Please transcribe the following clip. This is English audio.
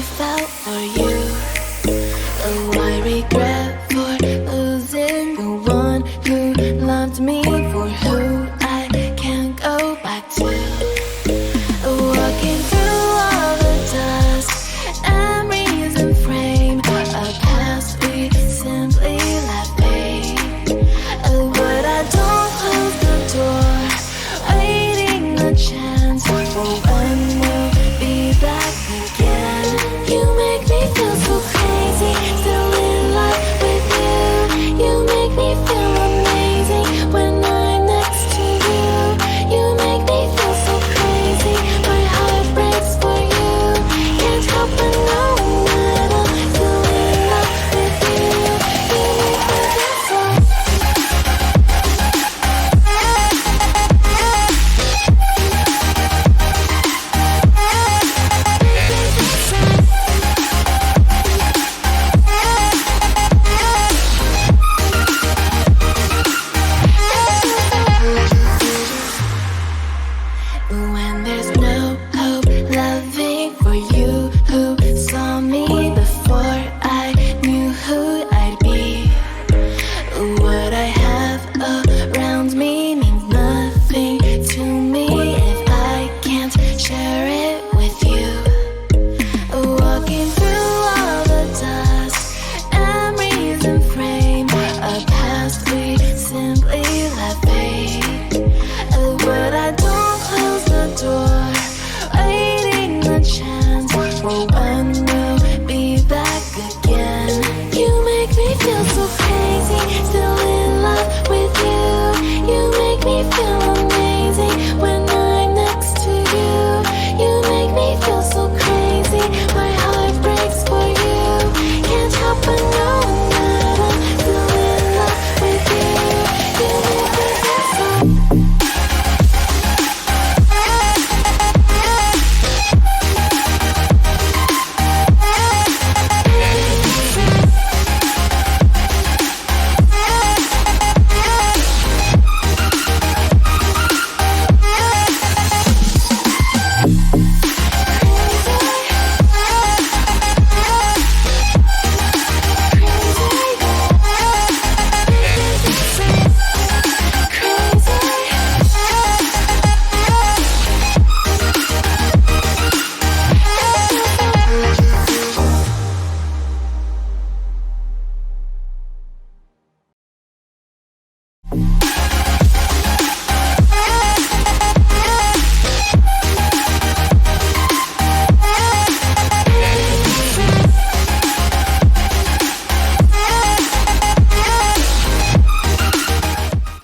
felt for you. Oh, I regret for losing the one who loved me, for who I can't go back to. Walking through all the dust, memories and frame, a past we simply let fade. Oh, but I don't close the door, waiting a chance for when we'll be back again. You make me feel so crazy, still in love with you. You make me feel amazing when I'm next to you. You make me feel so crazy, my heart breaks for you. Can't help but know that I'm still in love with you. You make me feel so. When there's no hope loving for you who saw me before I knew who I'd be. What I have around me means nothing to me if I can't share it with you. Walking through all the dust, memories and frame, a past we simply let fade. But I don't close the door, waiting a chance for when